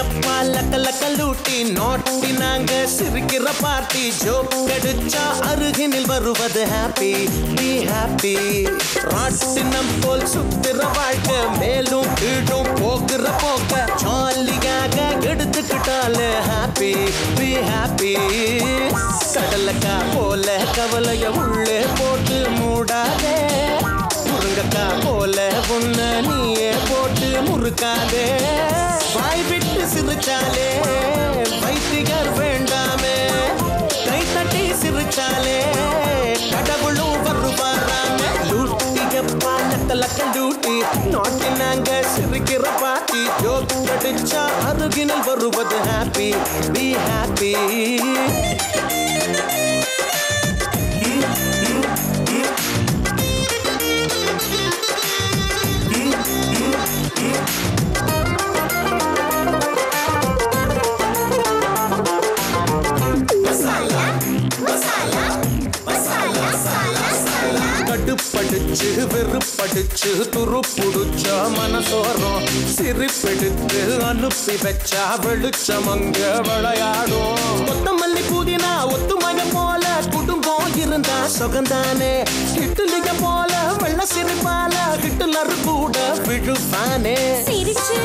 லூட்டியப்பா லக்க லக்க லூட்டி நோட்டி நாங்க சிரிக்கிற பார்ட்டி ஜோக் அடிச்சா அருகினில் வருவது ஹாப்பி பி ஹாப்பி ராட்டினம் போல் சுத்துற வாழ்க்கை மேலும் கீழும் போக்குற போக்க ஜாலியாக எடுத்துக்கிட்டாலே ஹாப்பி பி ஹாப்பி கடலக்கா போல கவலைய உள்ளே போட்டு மூடாதே முருங்கக்கா போல உன்ன நீயே போட்டு முறுக்காதே வாய் விட்டு சிரிச்சாலே வைத்தியர் வேண்டாமே கை தட்டி சிரிச்சாலே கடவுளும் வருவாராமே லூட்டியப்பா லக்க லக்க லூட்டி நோட்டி நாங்க சிரிக்கிற பாட்டி ஜோக் அடிச்சா அருகினில் வருவது ஹாப்பி பி ஹாப்பி கடுப்படிச்சு வெறுப்படிச்சு துருப்புடிச்ச மனசோரம் சிரிப்பெடுத்து அனுப்பி வச்சா வெளிச்சம் அங்க விளையாடும் கொத்தமல்லி புதினா ஒத்துமைய போல குடும்பம் இருந்தா சுகந்தானே ஹிட்லிக போல வெள்ள சிரிப்பால ஹிட்லர் கூட விழுப்பானே சிரிச்சு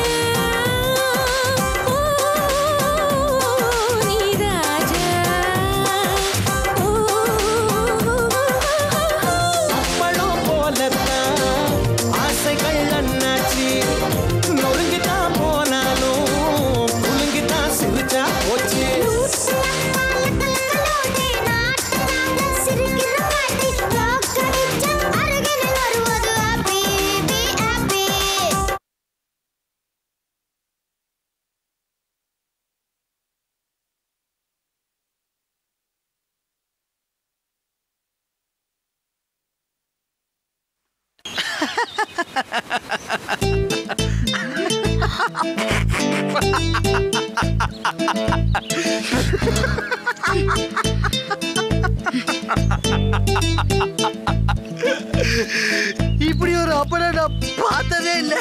இப்படி ஒரு அப்பனை நான் பார்த்ததே இல்ல.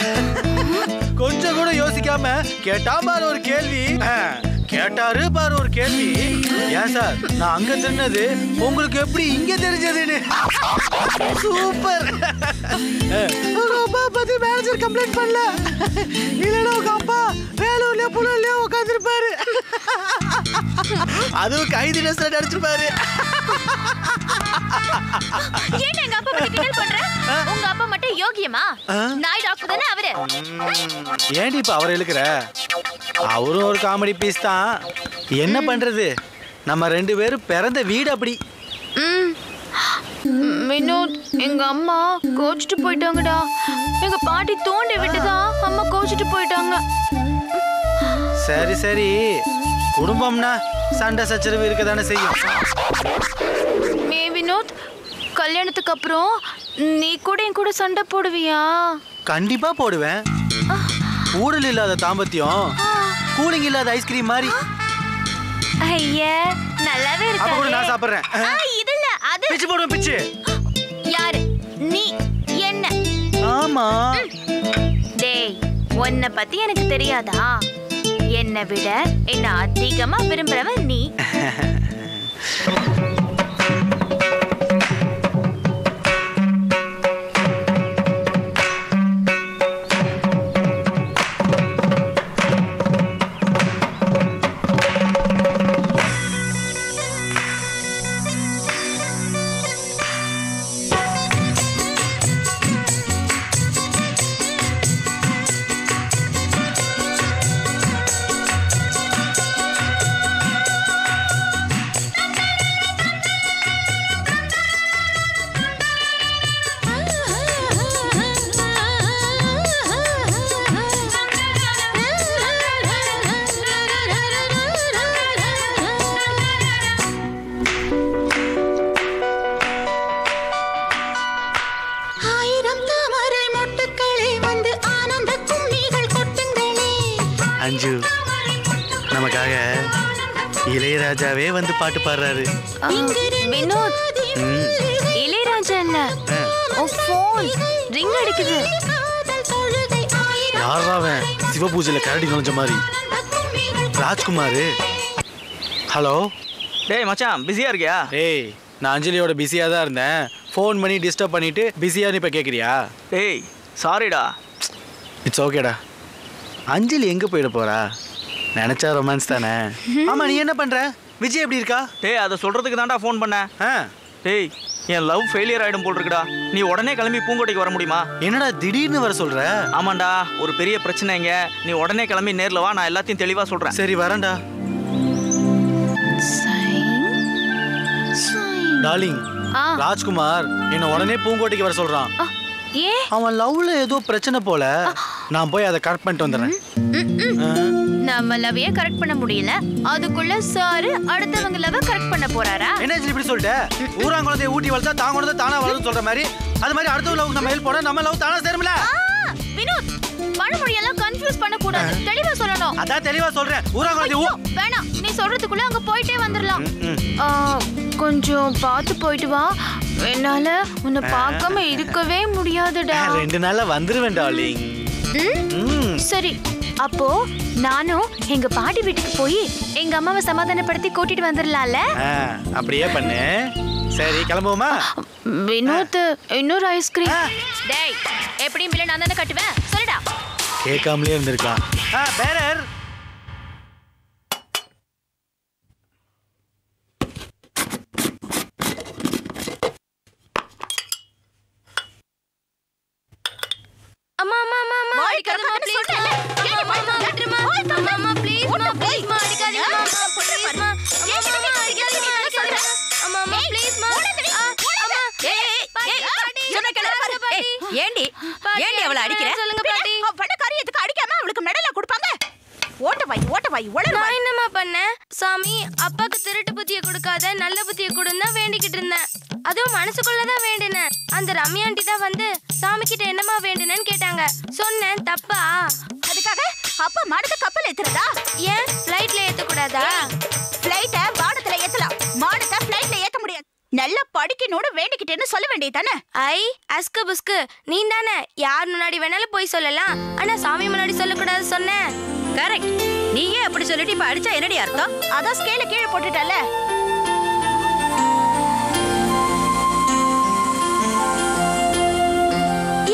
கொஞ்சம் கூட யோசிக்காம கேட்டா பாரு ஒரு கேள்வி, கேட்டாரு பாரு ஒரு கேள்வி. ஏன் சார் நான் அங்க தின்னது உங்களுக்கு எப்படி இங்க தெரிஞ்சதுன்னு? சூப்பர். உங்க அப்பா பத்தி மேனேஜர் கம்ப்ளைண்ட் பண்ணல, இல்லைன்னா உங்க அப்பா வேலூர்லயோ புலூர்லயோ உட்காந்துருப்பாரு. அதுவும் கைதி ட்ரெஸ்ல நடிச்சிருப்பாரு. ஏன் எங்க அப்பா பத்தி கிண்டல் பண்ற? உங்க அப்பா மட்டும் யோகியமா? நாய் டாக்டர் தானே அவரு. ஏன்டி இப்ப அவரை இழுக்கிற? அவரும் ஒரு காமெடி பீஸ் தான். என்ன பண்றது, நம்ம ரெண்டு பேரும் பிறந்த வீடு அப்படி. வினோத், எங்க அம்மா கோச்சிட்டு போயிட்டாங்கடா. எங்க பாட்டி தூண்டி விட்டுதான் அம்மா கோச்சிட்டு போயிட்டாங்க. சரி சரி, குடும்பம்னா சண்டை சச்சரவு இருக்க தானே செய்யும். வினோத், கல்யாணத்துக்கு அப்புறம் நீ கூட என் கூட சண்டை போடுவியா? கண்டிப்பா போடுவேன். ஊடல் இல்லாத தாம்பத்தியம் கூலிங் இல்லாத ஐஸ்கிரீம் மாதிரி. ஐயா நல்லாவே இருக்கு. அப்ப கூட நான் சாப்பிடுறேன். இது இல்ல, அது பிச்சு போடுவேன். பிச்சு யாரு? நீ என்ன? ஆமா. டேய், உன்னை பத்தி எனக்கு தெரியாதா? என்னை விட என்ன அதிகமா விரும்புறவன் நீ. அஞ்சு, நமக்காக இளையராஜாவே வந்து பாட்டு பாடுறாரு. வினோத், இளையராஜா இல்ல, போன் ரிங் அடிக்குது. யாரா அவன்? சிவபூஜையில கரடி நுழைஞ்ச மாதிரி. ராஜ்குமார். ஹலோ. டேய் மச்சான், பிஸியா இருக்கியா? டேய், நான் அஞ்சலியோட பிஸியாக தான் இருந்தேன். ஃபோன் பண்ணி டிஸ்டர்ப் பண்ணிட்டு பிஸியான்னு இப்போ கேட்குறியா? டேய் சாரிடா. இட்ஸ் ஓகேடா. அஞ்சலி எங்கே போயிட போறா? நினச்சா ரொமான்ஸ் தானே. ஆமாம், நீ என்ன பண்ணுற? விஜய் எப்படி இருக்கா? டேய், அதை சொல்கிறதுக்கு தான்டா ஃபோன் பண்ணேன். டேய், என் லவ் ஃபெயிலியர் ஆகிடும் போல் இருக்குடா. நீ உடனே கிளம்பி பூங்கோட்டைக்கு வர முடியுமா? என்னடா திடீர்னு வர சொல்கிற? ஆமாண்டா, ஒரு பெரிய பிரச்சனைங்க. நீ உடனே கிளம்பி நேரில் வா, நான் எல்லாத்தையும் தெளிவாக சொல்கிறேன். சரி, வரேன்டா. டார்லிங், ராஜ்குமார் என்ன உடனே பூங்கோட்டைக்கு வர சொல்றான். அவன் லவ்ல ஏதோ பிரச்சனை போல. நான் போய் அதை கரெக்ட் பண்ணிட்டு வந்துடுறேன். நம்ம லவ்வையே கரெக்ட் பண்ண முடியல, அதுக்குள்ள சார் அடுத்தவங்க லவ் கரெக்ட் பண்ண போறாரா? என்ன இப்படி சொல்லிட்ட? ஊராங்குளத்தை ஊட்டி வளர்த்தா தாங்குனதை தானா வளரும் சொல்ற மாதிரி, அது மாதிரி அடுத்த லவ் நம்ம ஹெல்ப் போட நம்ம லவ் தானா சேரும்ல. வினோத், பழமொழியெல்லாம் கன்ஃபியூஸ் பண்ண கூடாது, தெளிவா சொல்லணும். அதான் தெளிவா சொல்றேன். ஊராங்குளத்தை வேணாம், நீ சொல்றதுக்குள்ள அங்க போயிட்டே வந்துடலாம். கொஞ்சம் பார்த்து போயிட்டு வா. என்னால உன்னை பார்க்காம இருக்கவே முடியாதுடா. 2 நாள்ல வந்துருவேன் டார்லிங். சரி, அப்போ நானும் எங்க பாட்டி வீட்டுக்கு போய் எங்க அம்மாவை சமாதானப்படுத்தி கூட்டிட்டு வந்துடலாம்ல? அப்படியே பண்ணு. சரி, கிளம்புவோமா? வினோத், இன்னொரு ஐஸ்கிரீம். டேய், எப்படியும் பில்ல நான் தானே கட்டுவேன், சொல்லுடா. கேட்காமலே இருந்திருக்கான். பேரர். அம்மா அம்மா அம்மா அம்மா அடிக்காதம்மா ப்ளீஸ். கேட்டுமா அம்மா ப்ளீஸ் மா ப்ளீஸ் மா அடிக்காதீங்க அம்மா ப்ளீஸ் மா. அம்மா அடிக்காதீங்க சொல்றேன். அம்மா அம்மா ப்ளீஸ் மா. அம்மா ஏய் சொன்ன கேளு பாட்டி. ஏண்டி அவளை அடிக்கிற? சொல்லுங்க பாட்டி. பண்ண காரியத்துக்கு அடிக்காம அவளுக்கு மெடலா கொடுப்பாங்க? ஓட்ட வாய் நான் என்னமா பண்ணேன்? சாமி, அப்பாக்கு திருட்டு புத்தியை கொடுக்காத, நல்ல புத்தியை கொடுன்னு தான் வேண்டிக்கிட்டு இருந்தேன். அதுவும் மனசுக்குள்ளதான் வேண்டினேன். அந்த ரம்யா ஆண்டி தான் வந்து சாமி கிட்ட என்னமா வேண்டுனேன்னு கேட்டாங்க. சொன்னேன், தப்பா? அதுக்காக அப்பா மாடத்தை கப்பல் ஏத்துறதா? ஏன் ஃப்ளைட்ல ஏத்தக்கூடாதா? ஃப்ளைட்டை வானத்துல ஏத்தலாம், மாடத்தை ஃப்ளைட்ல ஏத்த முடியாது. நல்லா படிக்கணும்னு வேண்டிக்கிட்டேன்னு சொல்ல வேண்டியதானே? ஐ அஸ்கு புஸ்கு, நீ தானே யார் முன்னாடி வேணாலும் போய் சொல்லலாம், ஆனா சாமி முன்னாடி சொல்லக்கூடாது சொன்னேன். கரெக்ட். நீயே அப்படி சொல்லிட்டு இப்ப அடிச்சா என்னடி அர்த்தம்? அதான் ஸ்கேல கீழே போட்டுட்டல.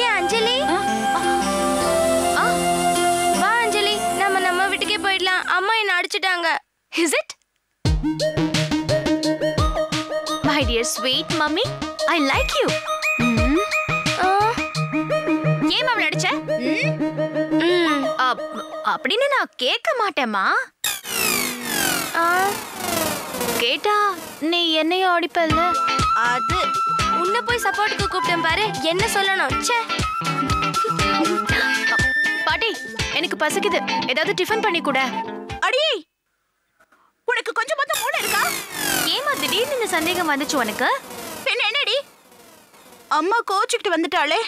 ஏன் அஞ்சலி? வா அஞ்சலி, நம்ம வீட்டுக்கே போயிடலாம். அம்மா என்ன அடிச்சிட்டாங்க. Is it? My dear sweet mummy, I like you. ஏன் அவளை அடிச்ச? அப்படின்னு நான் கேட்க மாட்டேமா. கேட்டா நீ என்னையும் அடிப்பல்ல. அது உன்னை போய் சப்போர்ட்டுக்கு கூப்பிட்டேன் பாரு, என்ன சொல்லணும்? பாட்டி, எனக்கு பசிக்குது, ஏதாவது டிஃபன் பண்ணி கூட. அடி, உனக்கு கொஞ்சம் மட்டும் மூளை இருக்கா? ஏமா திடீர்னு இந்த சந்தேகம் வந்துச்சு உனக்கு? பின்ன என்னடி? அம்மா கோச்சிக்கிட்டு வந்துட்டாளே,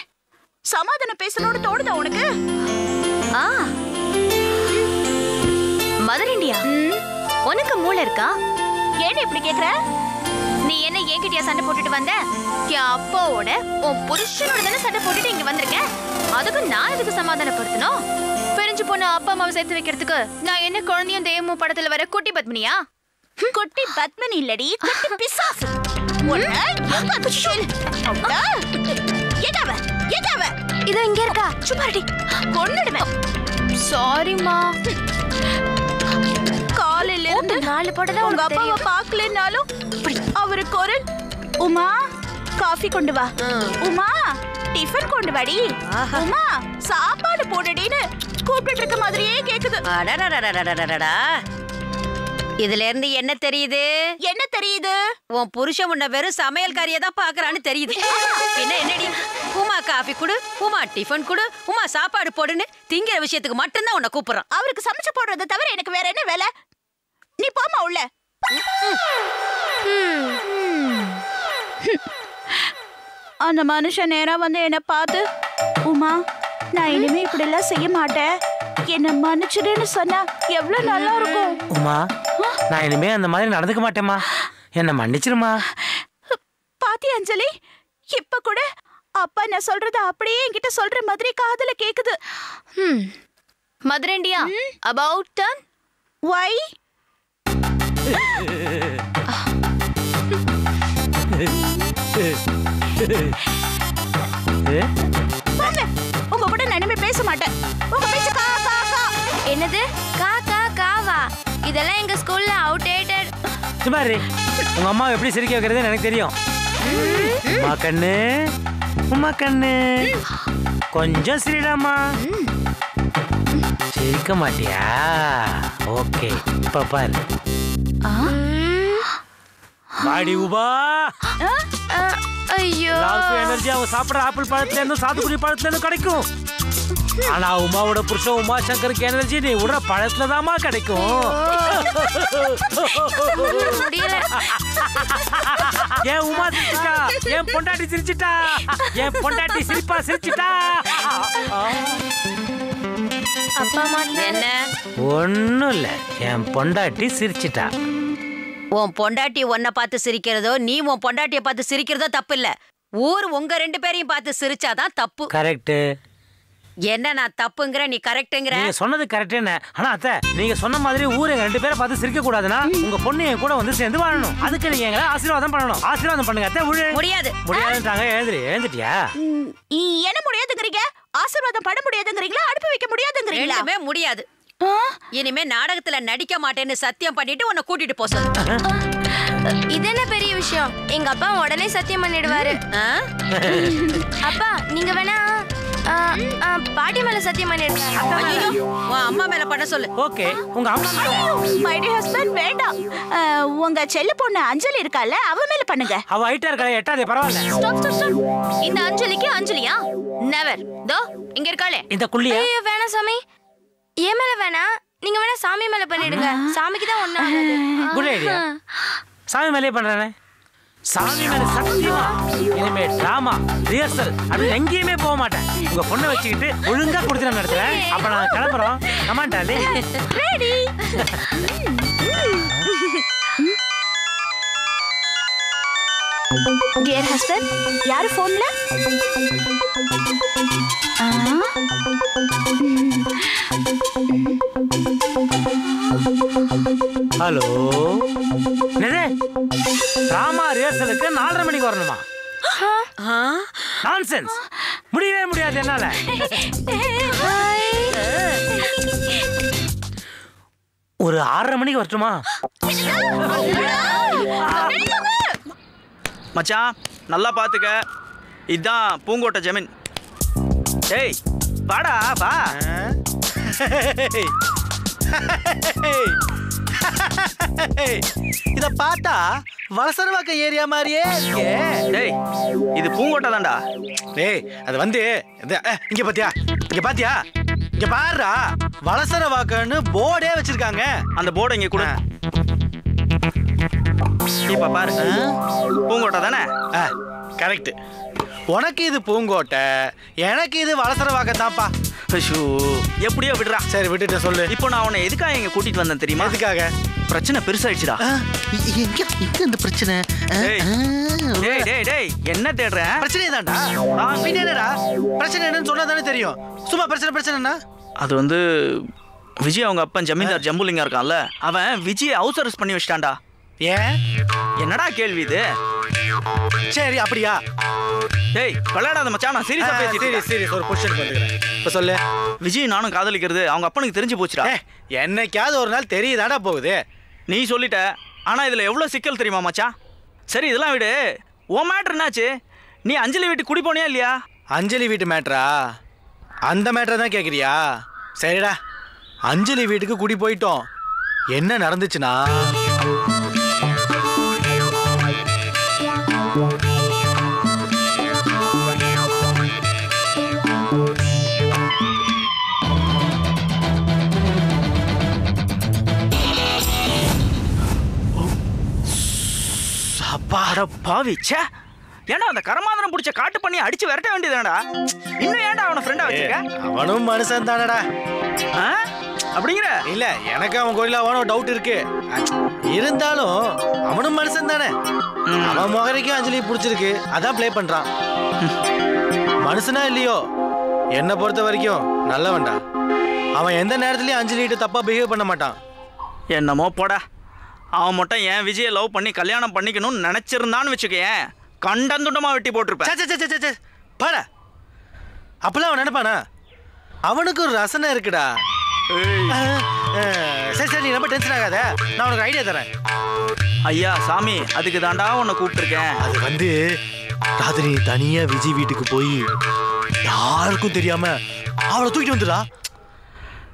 சமாதானம் பேசணும்னு தோணுதா உனக்கு? மதர் இந்தியா, உனக்கு மூளை இருக்கா? ஏன் இப்படி கேக்குற? நீ என்ன என்கிட்டயா சண்டை போட்டுட்டு வந்த? என் அப்பாவோட உன் புருஷனோட தானே சண்டை போட்டுட்டு இங்க வந்திருக்க. அதுக்கு நான் எதுக்கு சமாதானப்படுத்தணும்? பிரிஞ்சு போன அப்பா அம்மாவை சேர்த்து வைக்கிறதுக்கு நான் என்ன குழந்தையும் தெய்வமும் படத்துல வர குட்டி பத்மினியா? குட்டி பத்மினி இல்லடி, குட்டி பிசாசு. இதோ இங்க இருக்கா, சும்மாடி கொன்னுடுவேன். சாரிமா. காலையில இருந்து 4 படம் உங்க அப்பாவை பார்க்கலனாலும் அவரு குரல், உமா காஃபி கொண்டு வா, உமா டிஃபன் கொண்டு வாடி, உமா சாப்பாடு போடுடின்னு கூப்பிட்டு இருக்க மாதிரியே கேக்குது. இதுல இருந்து என்ன தெரியுது? என்ன தெரியுது? உன் புருஷன் உன்னை வெறும் சமையல்காரியை தான் பாக்குறான்னு தெரியுது. என்ன என்னடி, உமா காஃபி குடு, உமா டிஃபன் குடு, உமா சாப்பாடு போடுன்னு திங்கிற விஷயத்துக்கு மட்டும்தான் உன்னை கூப்பிடுறான். அவருக்கு சமைச்சு போடுறத தவிர எனக்கு வேற என்ன வேலை? நீ போமா உள்ள. அந்த மனுஷன் நேரா வந்து என்ன பார்த்து, உமா நான் இனிமே இப்படி எல்லாம் செய்ய மாட்டேன், என்ன மன்னிச்சிடுன்னு சொன்னா எவ்வளவு நல்லா இருக்கும். உமா, நான் இனிமே அந்த மாதிரி நடந்துக்க மாட்டேம்மா, என்ன மன்னிச்சிருமா. பாத்தி அஞ்சலி, இப்ப கூட அப்பா நான் சொல்றது அப்படியே என்கிட்ட சொல்ற மாதிரி காதுல கேக்குது. Mother India, about turn. Why? போங்க. உங்க கூட நான் இனிமே பேச மாட்டேன். உங்க பேச்சு கா கா கா. என்னது கா கா காவா? இதெல்லாம் எங்க ஸ்கூல்ல அவுடேட்டட். சும்மா இரு. உங்க அம்மா எப்படி சிரிக்க வைக்கிறது எனக்கு தெரியும். உமா கண்ணு, உமா கண்ணு, கொஞ்சம் சிரிடாமா. சிரிக்க மாட்டியா? ஓகே, இப்ப பாரு. பாடி உபா. ஐயோ. எனர்ஜி அவங்க சாப்பிடுற ஆப்பிள் பழத்துல இருந்து சாத்துக்குடி பழத்துல இருந்து கிடைக்கும். ஆனா உமாவோட புருஷன் உமா சங்கருக்கு எனர்ஜி நீ விடுற பழத்துல தாமா கிடைக்கும். ஏன் உமா சிரிச்சிட்டா? ஏன் பொண்டாட்டி சிரிச்சிட்டா? ஏன் பொண்டாட்டி சிரிப்பா சிரிச்சிட்டா? அப்பா அம்மா என்ன? ஒண்ணும் இல்ல, என் பொண்டாட்டி சிரிச்சிட்டா. உன் பொண்டாட்டி உன்னை பார்த்து சிரிக்கிறதோ நீ உன் பொண்டாட்டிய பார்த்து சிரிக்கிறதோ தப்பு இல்ல. ஊர் உங்க 2 பேரையும் பார்த்து சிரிச்சாதான் தப்பு. கரெக்ட். என்ன நான் தப்புங்கிற நீ கரெக்ட்ங்கற? நீங்க சொன்னது கரெக்ட் என்ன? ஆனா அத்தை நீங்க சொன்ன மாதிரி ஊர் 2 பேரை பார்த்து சிரிக்க கூடாதுன்னா உங்க பொண்ணு என் கூட வந்து சேர்ந்து வாழணும். அதுக்கு நீங்க எங்களை ஆசீர்வாதம் பண்ணணும். ஆசீர்வாதம் பண்ணுங்க அத்தை. முடியாது. முடியாதுன்றாங்க. எழுந்துட்டியா? என்ன முடியாதுங்கறீங்க? ஆசீர்வாதம் பண்ண முடியாதுங்கறீங்களா? அனுப்பி வைக்க முடியாதுங்கறீங்களா? ரெண்டுமே முடியாது. இனிமே நாடகத்துல நடிக்க மாட்டேன்னு சத்தியம் பண்ணிட்டு உன்னை கூட்டிட்டு போ சொல்லு. இது என்ன பெரிய விஷயம்? எங்க அப்பா உடனே சத்தியம் பண்ணிடுவாரு. அப்பா நீங்க வேணா பாட்டி மேல சத்தியம் பண்ணிடுங்க. உன் அம்மா மேல பண்ண சொல்லு. ஓகே, உங்க அம்மா மேல. மை டியர் ஹஸ்பண்ட் வேண்டாம். உங்க செல்ல பொண்ணு அஞ்சலி இருக்கால, அவ மேல பண்ணுங்க. அவ ஹைட்டா இருக்கா, எட்டாதே பரவாயில்லை. Stop stop stop. இந்த அஞ்சலிக்கு அஞ்சலியா? நெவர். தோ இங்க இருக்காளே இந்த குள்ளியா? ஐயோ வேணாம் சாமி. ஏன் மேல வேணா, நீங்க வேணா சாமி மேல பண்ணிடுங்க. சாமிக்கு தான் ஒண்ணு ஆகாது. Good idea. சாமி மேலே பண்றேனே. சாமி மேல சத்தியமா இனிமே டிராமா ரிஹர்சல் அப்படி எங்கேயுமே போக மாட்டேன். உங்க பொண்ணை வச்சுக்கிட்டு ஒழுங்கா கொடுத்து நான் நடத்துறேன். அப்ப நான் கிளம்புறோம். கமாண்டாலே ரெடி. டியர் ஹஸ்பண்ட், யாரு போன்ல? ஹலோ. என்னது? டிராமா ரிஹர்சலுக்கு 4:30 மணிக்கு வரணுமா? நான்சென்ஸ். முடியவே முடியாது என்னால. ஒரு 6:30 மணிக்கு வரட்டுமா? மச்சான் நல்லா பாத்துக்க. இதுதான் பூங்கோட்டை ஜமீன். டேய் வாடா வா. இத பார்த்தா வலசரவாக்க ஏரியா மாதிரியே இருக்கே. டேய் இது பூங்கோட்டை தான்டா. டேய் அது வந்து இங்க பாத்தியா, இங்க பாத்தியா, இங்க பாருடா, வலசரவாக்கன்னு போர்டே வச்சிருக்காங்க. அந்த போர்டை இங்க கொடு. இப்ப பாரு, பூங்கோட்டை தானே? கரெக்ட். உனக்கு இது பூங்கோட்டை, எனக்கு இது வலசரவாக்கம் தான்ப்பா. எப்படியோ விடுறா. சரி விட்டுட்டு சொல்லு. இப்போ நான் உன்னை எதுக்காக இங்க கூட்டிட்டு வந்தேன் தெரியுமா? எதுக்காக? பிரச்சனை பெருசாயிடுச்சுடா. எங்க இந்த பிரச்சனை? டேய் டேய் டேய் என்ன தேடுற? பிரச்சனை தான்டா. என்னடா பிரச்சனை என்னன்னு சொன்னா தானே தெரியும். சும்மா பிரச்சனை பிரச்சனைனா அது வந்து விஜய் அவங்க அப்பன் ஜமீன்தார் ஜம்புலிங்கா இருக்கான்ல, அவன் விஜய் ஹவுஸ் அரெஸ்ட் பண்ணி வச்சிட்டான்டா. ஏன்? என்னடா கேள்வி இது? சரி அப்படியா? டேய் விளையாடாத மச்சான், நான் சீரியஸா பேசிட்டு. சீரியஸ் ஒரு பொசிஷனுக்கு வந்துக்கிறேன். இப்ப சொல்லு. விஜய் நானும் காதலிக்கிறது அவங்க அப்பனுக்கு தெரிஞ்சு போச்சுடா. என்னைக்காவது ஒரு நாள் தெரியுதாடா போகுது. நீ சொல்லிட்ட, ஆனா இதுல எவ்வளவு சிக்கல் தெரியுமா மச்சான்? சரி இதெல்லாம் விடு. உன் மேட்டர் என்னாச்சு? நீ அஞ்சலி வீட்டுக்கு குடி போனியா இல்லையா? அஞ்சலி வீட்டு மேட்டரா? அந்த மேட்டரை தான் கேட்குறியா? சரிடா, அஞ்சலி வீட்டுக்கு குடி போயிட்டோம். என்ன நடந்துச்சுன்னா, அப்பாட பாவி. ச்சே, ஏன்டா அந்த கரமாந்திரம் பிடிச்ச காட்டு பண்ணி அடிச்சு விரட்ட வேண்டியதுடா. இன்னும் ஏன்டா அவனை ஃப்ரெண்டா வச்சிருக்க? அவனும் மனுஷன் தானடா. அப்படிங்கிற? இல்ல எனக்கு அவன் கோயிலாவான டவுட் இருக்கு. இருந்தாலும் அவனும் மனுஷன் தானே. அவன் முகரைக்கும் அஞ்சலி பிடிச்சிருக்கு, அதான் ப்ளே பண்றான். மனுஷனா இல்லையோ, என்னை பொறுத்த வரைக்கும் நல்லவன்டா. அவன் எந்த நேரத்துலயும் அஞ்சலிட்டு தப்பா பிஹேவ் பண்ண மாட்டான். என்னமோ போடா. அவன் மட்டும் ஏன் விஜயை லவ் பண்ணி கல்யாணம் பண்ணிக்கணும்னு நினைச்சிருந்தான்னு வச்சுக்கேன், கண்டந்துண்டமா வெட்டி போட்டிருப்பேன். பாட அப்பெல்லாம் அவன் நினைப்பானா? அவனுக்கு ஒரு ரசனை இருக்குடா. சரி சரி, நீ ரொம்ப டென்ஷன் ஆகாத, நான் உனக்கு ஐடியா தரேன். ஐயா சாமி, அதுக்கு தாண்டா உன்னை கூப்பிட்டுருக்கேன். அது வந்து ராத்திரி தனியா விஜய் வீட்டுக்கு போய் யாருக்கும் தெரியாம அவளை தூக்கிட்டு வந்துடா.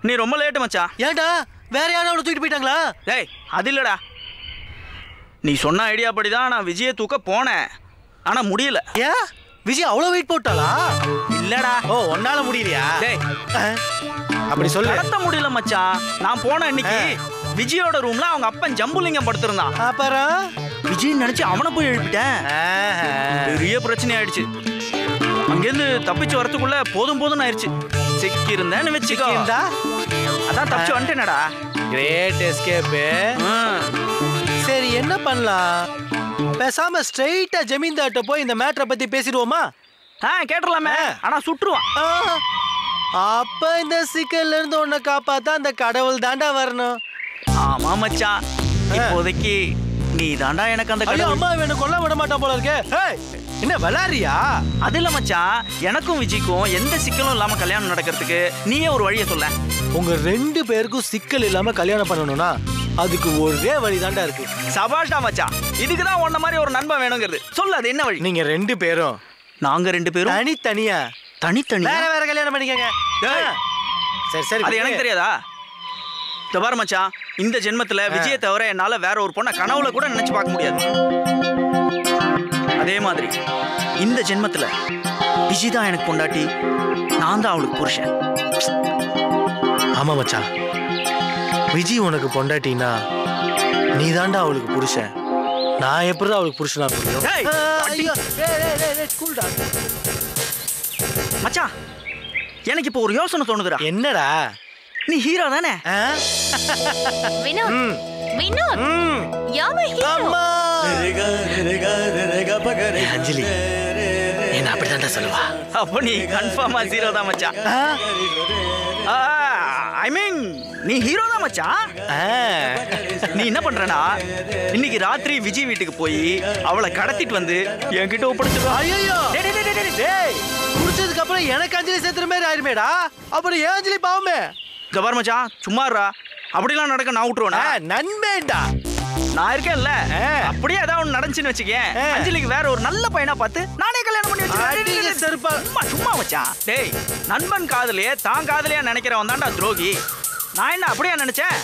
நீ ரொம்ப லேட்டு மச்சான். ஏன்டா, வேற யாரும் அவளை தூக்கிட்டு போயிட்டாங்களா? டேய் அது இல்லடா, நீ சொன்ன ஐடியா படிதான் நான் விஜயை தூக்க போனேன், ஆனா முடியல. ஏன் விஜய் அவ்வளோ வெயிட் போட்டாளா? இல்லடா. ஓ, உன்னால முடியலையா? டேய் அப்படி சொல்லு. நடத்த முடியல மச்சான். நான் போன இன்னைக்கு விஜயோட ரூம்ல அவங்க அப்பன் ஜம்புலிங்கம் படுத்திருந்தான். அப்புறம் விஜய் நினைச்சு அவனை போய் எழுப்பிட்டேன். பெரிய பிரச்சனை ஆயிடுச்சு. அங்கேருந்து தப்பிச்சு வரத்துக்குள்ள போதும் போதும் ஆயிடுச்சு. சிக்கி இருந்தேன்னு வச்சுக்கோ. அதான் தப்பிச்சு வந்துட்டேனடா. Great escape. சரி என்ன பண்ணலாம்? பேசாம ஸ்ட்ரைட்டா ஜமீன்தார்ட்ட போய் இந்த மேட்டரை பத்தி பேசிடுவோமா? கேட்டுடலாமே, ஆனா சுட்டுருவான். அப்ப இந்த சிக்கல்ல இருந்து உன்னை காப்பாத்தா அந்த கடவுள் தாண்டா வரணும். ஆமா மச்சான், இப்போதைக்கு நீ தாண்டா எனக்கு அந்த கடவுள். அம்மா வேணும் கொல்ல விட மாட்டான் போல இருக்கே. என்ன விளையாடுறியா? அது இல்ல மச்சான், எனக்கும் விஜய்க்கும் எந்த சிக்கலும் இல்லாம கல்யாணம் நடக்கிறதுக்கு நீயே ஒரு வழியை சொல்ல. உங்க 2 பேருக்கும் சிக்கல் இல்லாம கல்யாணம் பண்ணணும்னா அதுக்கு ஒரே வழி தாண்டா இருக்கு. சபாஷா மச்சான், இதுக்குதான் உன்ன மாதிரி ஒரு நண்பன் வேணுங்கிறது. சொல்லு, அது என்ன வழி? நீங்க 2 பேரும் நாங்க 2 பேரும் தனித்தனியா வேற வேற கல்யாணம் பண்ணிக்கங்க. சரி சரி, அது எனக்கு தெரியாதா? பாரு மச்சான், இந்த ஜென்மத்துல விஜயை தவிர என்னால வேற ஒரு பொண்ணை கனவுல கூட நினைச்சு பார்க்க முடியாது. அதே மாதிரி இந்த ஜென்மத்துல விஜய் தான் எனக்கு பொண்டாட்டி, நான் தான் அவளுக்கு புருஷன். ஆமா மச்சான், விஜய் உனக்கு பொண்டாட்டினா நீ தாண்டா அவளுக்கு புருஷன். நான் எப்படி அவளுக்கு புருஷனா முடியும்? மச்சான், எனக்கு இப்போ ஒரு யோசனை தோணுதுடா. என்னடா? நீ ஹீரோ தானே? வினோத், வினோத், யாவை ஹீரோ? அஞ்சலி என்ன அப்படிதான்டா சொல்லுவா. அப்போ நீ கன்ஃபார்மா ஹீரோ தான் மச்சான். ஐ மீன் நீ ஹீரோ தான் மச்சான். நீ என்ன பண்றனா, இன்னைக்கு ராத்திரி விஜய் வீட்டுக்கு போய் அவளை கடத்திட்டு வந்து என்கிட்ட ஒப்படைச்சிருவா. ஐயோ, குடிச்சதுக்கு அப்புறம் எனக்கு அஞ்சலி சேர்த்துற மாதிரி ஆயிருமேடா. அப்புறம் ஏன் அஞ்சலி பாவமே? ஜபார் மச்சான், சும்மாறா, அப்படிலாம் நடக்க நான் விட்டுருவேனா? நன்மேண்டா, நான் இருக்கேன்ல. அப்படியே ஏதாவது ஒன்று நடந்துச்சுன்னு வச்சுக்கேன், அஞ்சலிக்கு வேற ஒரு நல்ல பையனா பார்த்து நானே கல்யாணம் பண்ணி வச்சிருக்கேன். சும்மா மச்சான். டேய், நண்பன் காதலியே தான் காதலியா நினைக்கிறவன் தான்டா துரோகி. நான் என்ன அப்படியே நினைச்சேன்?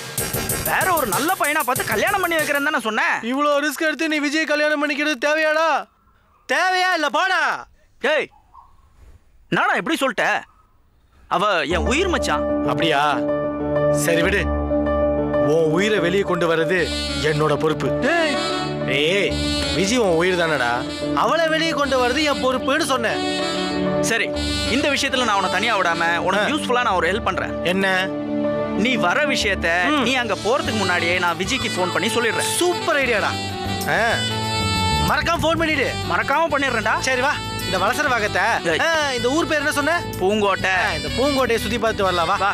வேற ஒரு நல்ல பையனா பார்த்து கல்யாணம் பண்ணி வைக்கிறேன் தானே சொன்னேன். இவ்வளோ ரிஸ்க் எடுத்து நீ விஜய் கல்யாணம் பண்ணிக்கிறது தேவையாடா? தேவையா இல்ல போடா. டேய், நானா எப்படி சொல்லிட்ட? அவ என் உயிர் மச்சான். அப்படியா? சரி விடு, உன் உயிரை வெளியே கொண்டு வர்றது என்னோட பொறுப்பு. ஏய், விஜய் உன் உயிர் தானடா, அவளை வெளியே கொண்டு வர்றது என் பொறுப்புன்னு சொன்னேன். சரி, இந்த விஷயத்துல நான் உன்னை தனியா விடாம உனக்கு யூஸ்ஃபுல்லா நான் ஒரு ஹெல்ப் பண்றேன். என்ன? நீ வர விஷயத்த நீ அங்க போறதுக்கு முன்னாடியே நான் விஜய்க்கு ஃபோன் பண்ணி சொல்லிடுறேன். சூப்பர் ஐடியாடா. மறக்காம ஃபோன் பண்ணிடு. மறக்காம பண்ணிடுறேன்டா. சரி வா, இந்த வலசர வாகத்தை, இந்த ஊர் பேர் என்ன சொன்ன? பூங்கோட்டை. இந்த பூங்கோட்டையை சுத்தி பார்த்து வரலாம். வா.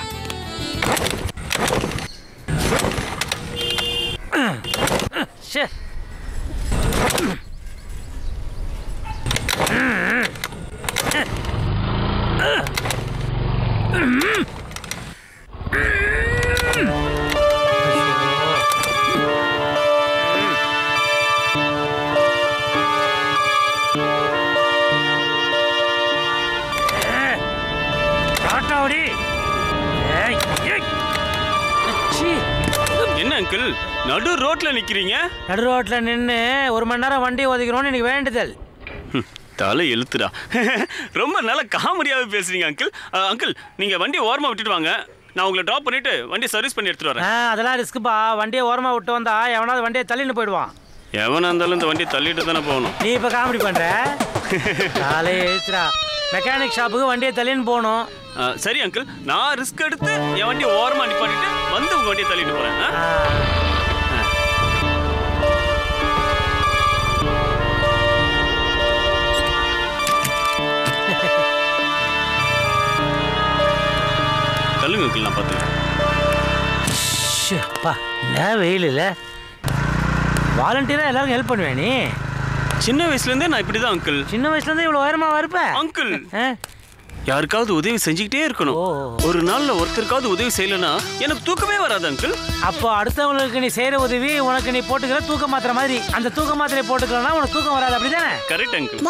என்ன அங்கிள், நடு ரோட்ல நிக்கிறீங்க? நடு ரோட்ல நின்று 1 மணி நேரம் வண்டி ஒதுக்கணும்னு எனக்கு வேண்டுதல். தலை எழுத்துடா. ரொம்ப நல்ல காமெடியாவே பேசுறீங்க அங்கிள். அங்கிள், நீங்க வண்டி ஓரமா விட்டுட்டு வாங்க, நான் உங்களை டிராப் பண்ணிட்டு வண்டி சர்வீஸ் பண்ணி எடுத்துட்டு வரேன். அதெல்லாம் ரிஸ்க்குப்பா. வண்டியை ஓரமா விட்டு வந்தா எவனாவது வண்டியை தள்ளின்னு போயிடுவான். எவனா இருந்தாலும் இந்த வண்டியை தள்ளிட்டு தானே போகணும். நீ இப்ப காமெடி பண்ற? காலையே எழுத்துடா. மெக்கானிக் ஷாப்புக்கு வண்டியை தள்ளின்னு போகணும். சரி அங்கிள், நான் ரிஸ்க் எடுத்து என் வண்டியை ஓரமா நிப்பாட்டிட்டு வந்து உங்க வண்டியை தள்ளிட்டு போறேன். தள்ளுங்க அங்கிள், நான் பார்த்துக்கிறேன். அப்பா என்ன வெயில் இல்லை வாலண்டியரா எல்லாரும் ஹெல்ப் பண்ணுவேன் நீ சின்ன வயசுல இருந்தே நான் இப்படிதான் அங்கிள். சின்ன வயசுல இருந்தே இவ்வளவு உயரமா இருப்பேன் அங்கிள். யாருக்காவது உதவி செஞ்சுக்கிட்டே இருக்கணும். ஒரு நாள்ல ஒருத்தருக்காவது உதவி செய்யலனா எனக்கு தூக்கமே வராது அங்கிள். அப்போ அடுத்தவங்களுக்கு நீ செய்யற உதவி உனக்கு நீ போட்டுக்கிற தூக்க மாத்திரை மாதிரி. அந்த தூக்க மாத்திரை போட்டுக்கலன்னா உனக்கு தூக்கம் வராது, அப்படிதானே? Correct uncle.